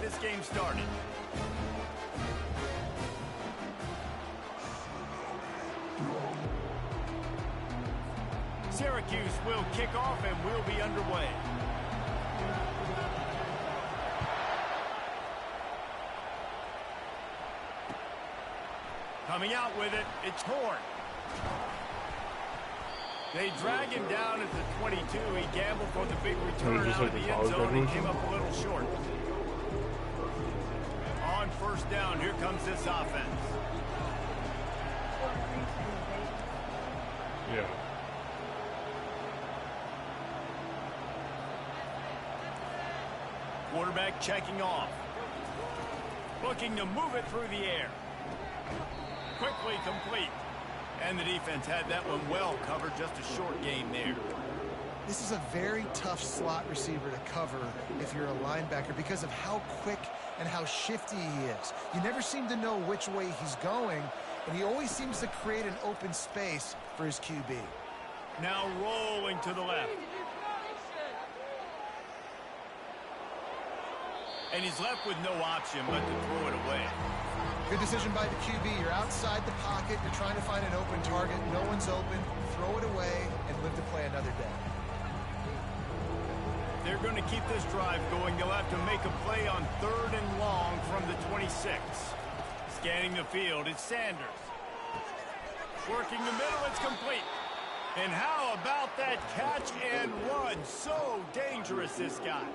this game started. Syracuse will kick off and we'll be underway. Coming out with it, it's Horn. They drag him down at the 22. He gambled for the big return out of the end zone and came up a little short. On first down, here comes this offense. Yeah. Quarterback checking off. Looking to move it through the air. Quickly complete. And the defense had that one well covered, just a short gain there. This is a very tough slot receiver to cover if you're a linebacker because of how quick and how shifty he is. You never seem to know which way he's going, and he always seems to create an open space for his QB. Now rolling to the left. And he's left with no option but to throw it away. Good decision by the QB. You're outside the pocket. You're trying to find an open target. No one's open. Throw it away and live to play another day. They're going to keep this drive going. They'll have to make a play on 3rd and long from the 26. Scanning the field, it's Sanders. Working the middle, it's complete. And how about that catch and run? So dangerous, this guy.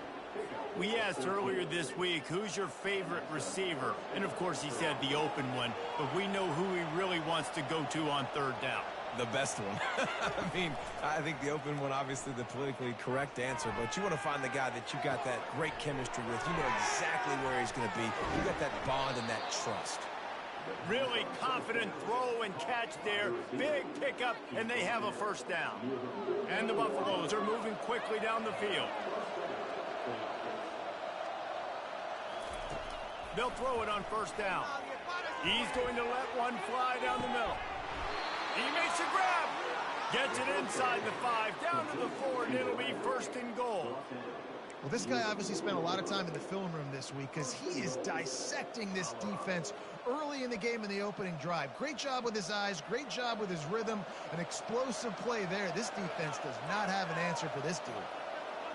We asked earlier this week, who's your favorite receiver? And of course he said the open one, but we know who he really wants to go to on 3rd down. The best one. I mean, I think the open one, obviously the politically correct answer, but you want to find the guy that you got that great chemistry with. You know exactly where he's going to be. You got that bond and that trust. Really confident throw and catch there. Big pickup, and they have a first down. And the Buffaloes are moving quickly down the field. They'll throw it on 1st down. He's going to let one fly down the middle. He makes a grab. Gets it inside the 5, down to the 4, and it'll be 1st and goal. Well, this guy obviously spent a lot of time in the film room this week because he is dissecting this defense early in the game in the opening drive. Great job with his eyes, great job with his rhythm, an explosive play there. This defense does not have an answer for this dude.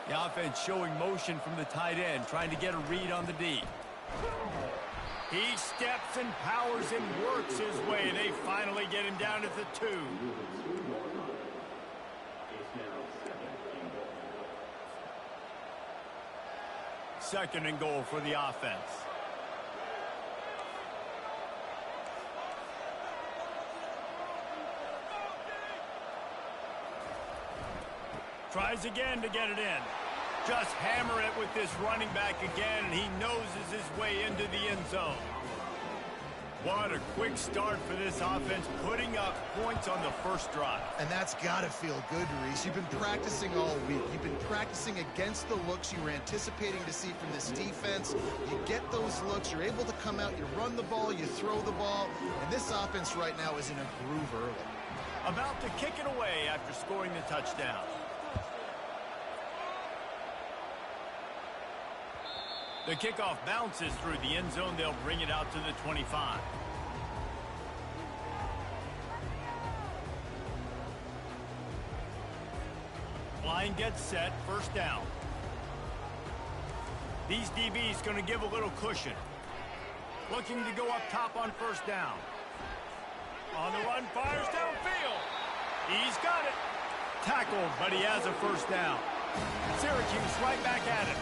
The offense showing motion from the tight end, trying to get a read on the D. He steps and powers and works his way. They finally get him down at the 2. 2nd and goal for the offense. Tries again to get it in. Just hammer it with this running back again, and he noses his way into the end zone. What a quick start for this offense, putting up points on the 1st drive. And that's got to feel good, Reese. You've been practicing all week. You've been practicing against the looks you were anticipating to see from this defense. You get those looks, you're able to come out, you run the ball, you throw the ball, and this offense right now is in a groove early. About to kick it away after scoring the touchdown. The kickoff bounces through the end zone. They'll bring it out to the 25. Line gets set, 1st down. These DBs going to give a little cushion. Looking to go up top on 1st down. On the run, fires downfield. He's got it. Tackled, but he has a 1st down. Syracuse right back at it.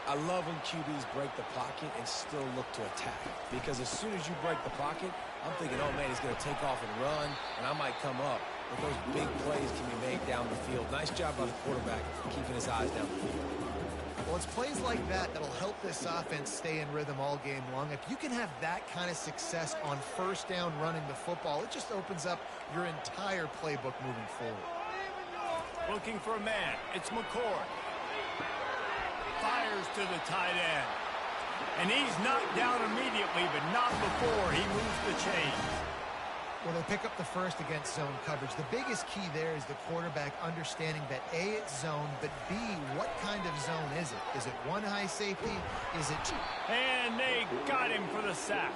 I love when QBs break the pocket and still look to attack. Because as soon as you break the pocket, I'm thinking, oh, man, he's going to take off and run, and I might come up. But those big plays can be made down the field. Nice job by the quarterback keeping his eyes down the field. Well, it's plays like that that'll help this offense stay in rhythm all game long. If you can have that kind of success on 1st down running the football, it just opens up your entire playbook moving forward. Looking for a man. It's McCord. Fires to the tight end. And he's knocked down immediately, but not before he moves the chains. Well, they pick up the first against zone coverage. The biggest key there is the quarterback understanding that A, it's zone, but B, what kind of zone is it? Is it one high safety? Is it two? And they got him for the sack.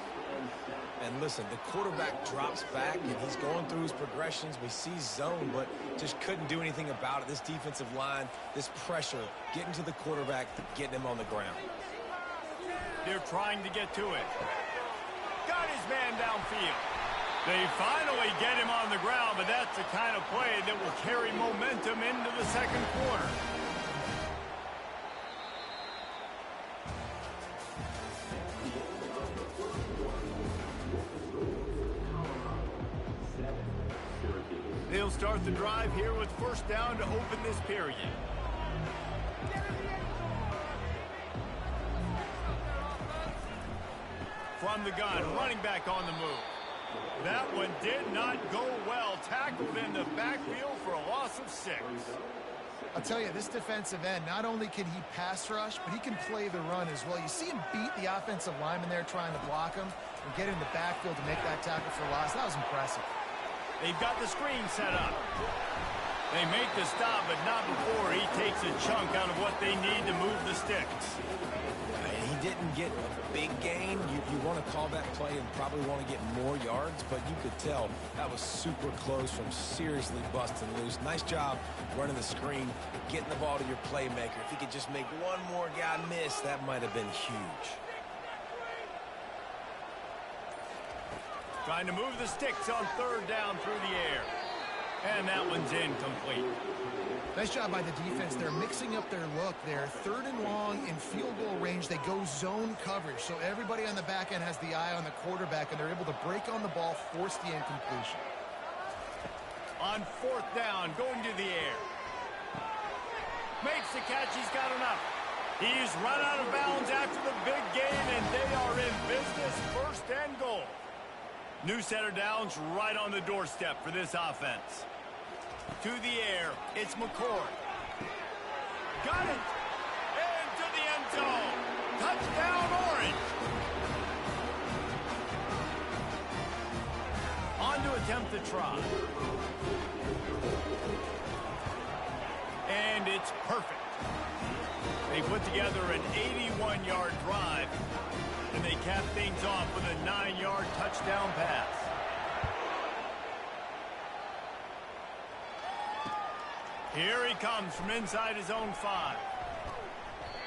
And listen, the quarterback drops back, and he's going through his progressions. We see zone, but just couldn't do anything about it. This defensive line, this pressure, getting to the quarterback, getting him on the ground. They're trying to get to it. Got his man downfield. They finally get him on the ground, but that's the kind of play that will carry momentum into the second quarter. They'll start the drive here with first down to open this period. From the gun, running back on the move. That one did not go well. Tackled in the backfield for a loss of 6. I'll tell you, this defensive end, not only can he pass rush, but he can play the run as well. You see him beat the offensive lineman there trying to block him and get in the backfield to make that tackle for loss. That was impressive. They've got the screen set up. They make the stop, but not before he takes a chunk out of what they need to move the sticks. He didn't get a big gain. You want to call that play and probably want to get more yards, but you could tell that was super close from seriously busting loose. Nice job running the screen, getting the ball to your playmaker. If he could just make one more guy miss, that might have been huge. Trying to move the sticks on third down through the air. And that one's incomplete. Nice job by the defense. They're mixing up their look there. Third and long in field goal range. They go zone coverage. So everybody on the back end has the eye on the quarterback, and they're able to break on the ball, force the incompletion. On fourth down, going to the air. Makes the catch. He's got enough. He's run out of bounds after the big gain, and they are in business. First and goal. New set of downs right on the doorstep for this offense. To the air, it's McCord. Got it! Into the end zone. Touchdown, Orange! On to attempt the try. And it's perfect. They put together an 81-yard drive, and they cap things off with a 9-yard touchdown pass. Here he comes from inside his own 5.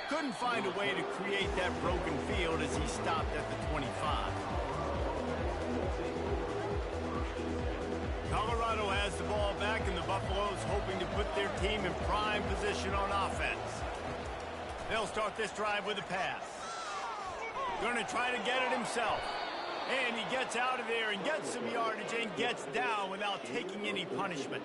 Couldn't find a way to create that broken field as he stopped at the 25. Colorado has the ball back, and the Buffaloes hoping to put their team in prime position on offense. They'll start this drive with a pass. Going to try to get it himself. And he gets out of there and gets some yardage and gets down without taking any punishment.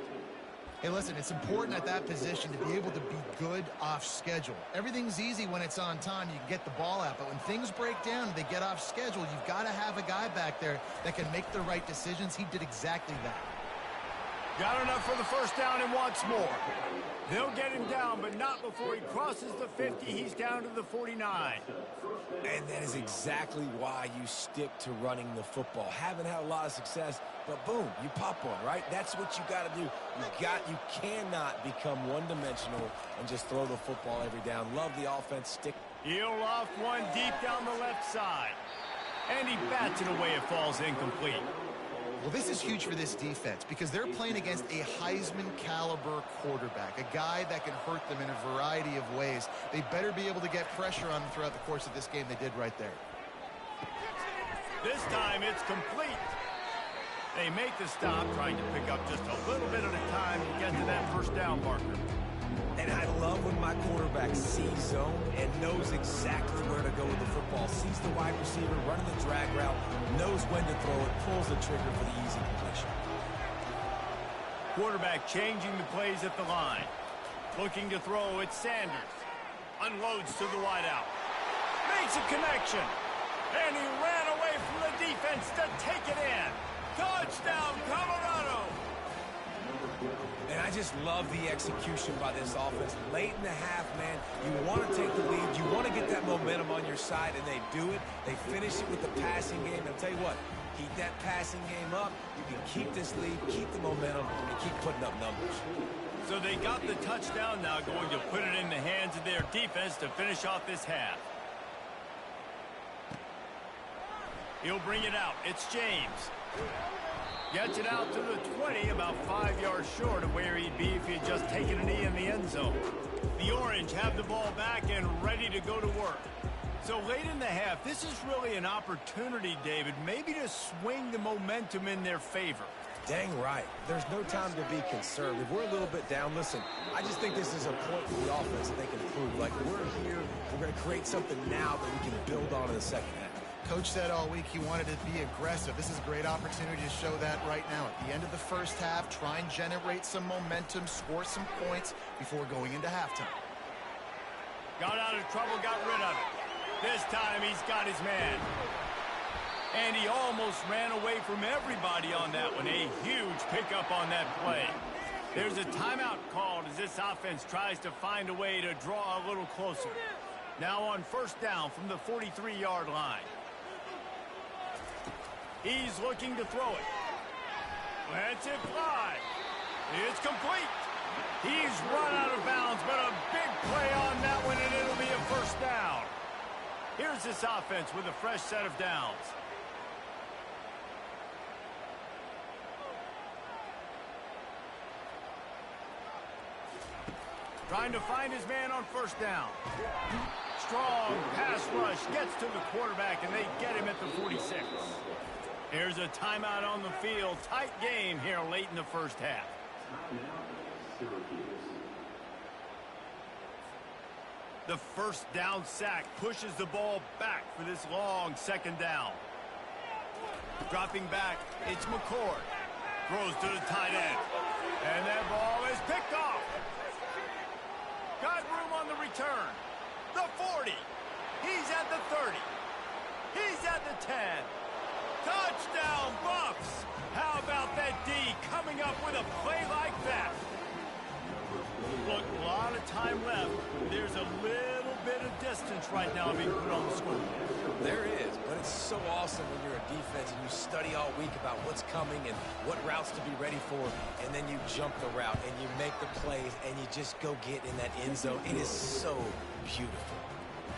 Hey, listen, it's important at that position to be able to be good off schedule. Everything's easy when it's on time. You can get the ball out. But when things break down and they get off schedule, you've got to have a guy back there that can make the right decisions. He did exactly that. Got enough for the first down and wants more. They'll get him down, but not before he crosses the 50. He's down to the 49. And that is exactly why you stick to running the football. Haven't had a lot of success, but boom, you pop one, right? That's what you got to do. You cannot become one-dimensional and just throw the football every down. Love the offense. Stick. He'll loft one deep down the left side. And he bats it away. It falls incomplete. Well, this is huge for this defense because they're playing against a Heisman-caliber quarterback, a guy that can hurt them in a variety of ways. They better be able to get pressure on them throughout the course of this game. They did right there. This time it's complete. They make the stop, trying to pick up just a little bit at a time to get to that first down marker. And I love when my quarterback sees zone and knows exactly where to go with the football. Sees the wide receiver running the drag route, knows when to throw it, pulls the trigger for the easy completion. Quarterback changing the plays at the line. Looking to throw, it's Sanders. Unloads to the wideout. Makes a connection. And he ran away from the defense to take it in. Touchdown, Colorado! And I just love the execution by this offense. Late in the half, man, you want to take the lead. You want to get that momentum on your side, and they do it. They finish it with the passing game. And I'll tell you what, Heat that passing game up. You can keep this lead, keep the momentum, and keep putting up numbers. So they got the touchdown now, going to put it in the hands of their defense to finish off this half. He'll bring it out. It's James. Gets it out to the 20, about 5 yards short of where he'd be if he had just taken a knee in the end zone. The Orange have the ball back and ready to go to work. So late in the half, this is really an opportunity, David, maybe to swing the momentum in their favor. Dang right. There's no time to be conservative. We're a little bit down. Listen, I just think this is a point for the offense that they can prove. Like, we're here, we're going to create something now that we can build on in the second half. Coach said all week he wanted to be aggressive. This is a great opportunity to show that right now. At the end of the first half, try and generate some momentum, score some points before going into halftime. Got out of trouble, got rid of it. This time he's got his man. And he almost ran away from everybody on that one. A huge pickup on that play. There's a timeout called as this offense tries to find a way to draw a little closer. Now on first down from the 43-yard line. He's looking to throw it. Lets it fly. It's complete. He's run out of bounds, but a big play on that one, and it'll be a first down. Here's this offense with a fresh set of downs. Trying to find his man on first down. Strong pass rush gets to the quarterback, and they get him at the 46. Here's a timeout on the field. Tight game here late in the first half. The first down sack pushes the ball back for this long second down. Dropping back, it's McCord. Throws to the tight end. And that ball is picked off. Got room on the return. The 40. He's at the 30. He's at the 10. Touchdown, Buffs! How about that D coming up with a play like that? Look, a lot of time left. There's a little bit of distance right now being put on the score. There is, but it's so awesome when you're a defense and you study all week about what's coming and what routes to be ready for, and then you jump the route and you make the plays and you just go get in that end zone. It is so beautiful.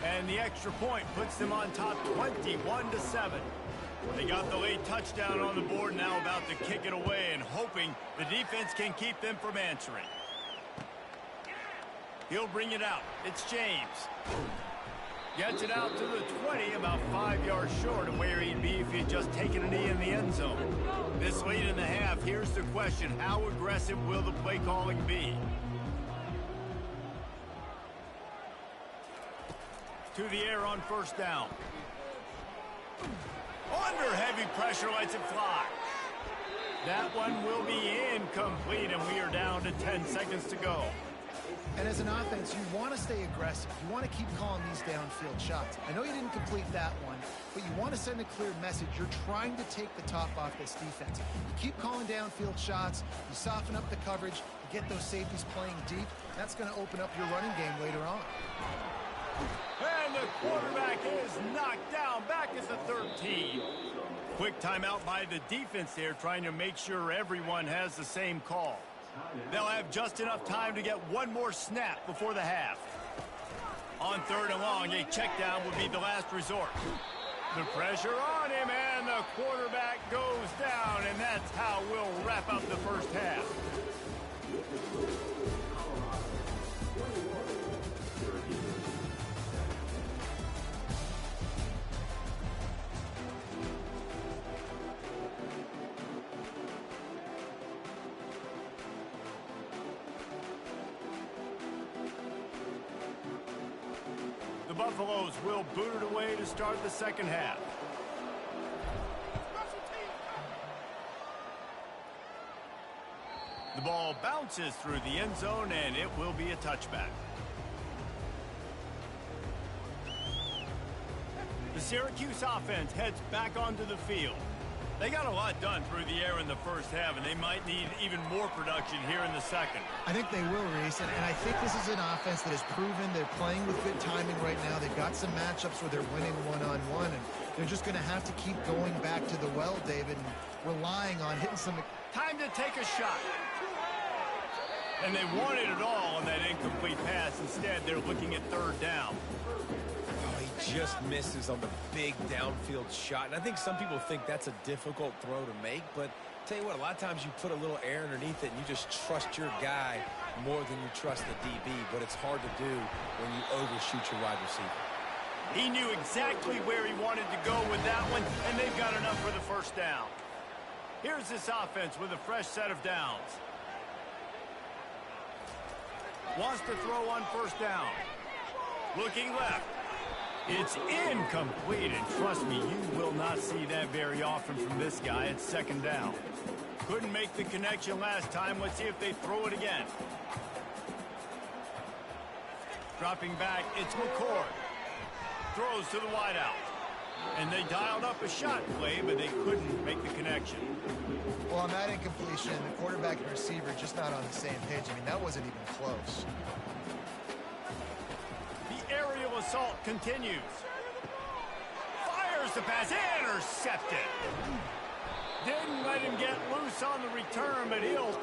And the extra point puts them on top 21-7. They got the late touchdown on the board, now about to kick it away and hoping the defense can keep them from answering. He'll bring it out. It's James. Gets it out to the 20, about 5 yards short of where he'd be if he had just taken a knee in the end zone. This late in the half, here's the question. How aggressive will the play calling be? To the air on first down. Under heavy pressure, lets it fly. That one will be incomplete, and we are down to 10 seconds to go. And as an offense, you want to stay aggressive. You want to keep calling these downfield shots. I know you didn't complete that one, but you want to send a clear message. You're trying to take the top off this defense. You keep calling downfield shots. You soften up the coverage. You get those safeties playing deep. That's going to open up your running game later on. And the quarterback is knocked down back at the 13. Quick timeout by the defense there, trying to make sure everyone has the same call. They'll have just enough time to get one more snap before the half. On third and long, a check down would be the last resort. The pressure on him, and the quarterback goes down, and that's how we'll wrap up the first half. The Buffaloes will boot it away to start the second half. The ball bounces through the end zone, and it will be a touchback. The Syracuse offense heads back onto the field. They got a lot done through the air in the first half, and they might need even more production here in the second. I think they will, Reese, and I think this is an offense that has proven they're playing with good timing right now. They've got some matchups where they're winning one-on-one, and they're just going to have to keep going back to the well, David, and relying on hitting some... Time to take a shot. And they wanted it all on that incomplete pass. Instead, they're looking at third down. Just misses on the big downfield shot. And I think some people think that's a difficult throw to make, but tell you what, a lot of times you put a little air underneath it and you just trust your guy more than you trust the DB, but it's hard to do when you overshoot your wide receiver. He knew exactly where he wanted to go with that one, and they've got enough for the first down. Here's this offense with a fresh set of downs. Wants to throw on first down. Looking left. It's incomplete, and trust me, you will not see that very often from this guy. It's second down. Couldn't make the connection last time. Let's see if they throw it again. Dropping back, it's McCord. Throws to the wideout. And they dialed up a shot play, but they couldn't make the connection. Well, on that incompletion, the quarterback and receiver just not on the same page. I mean, that wasn't even close. Aerial assault continues. Fires the pass. Intercepted. Didn't let him get loose on the return, but he'll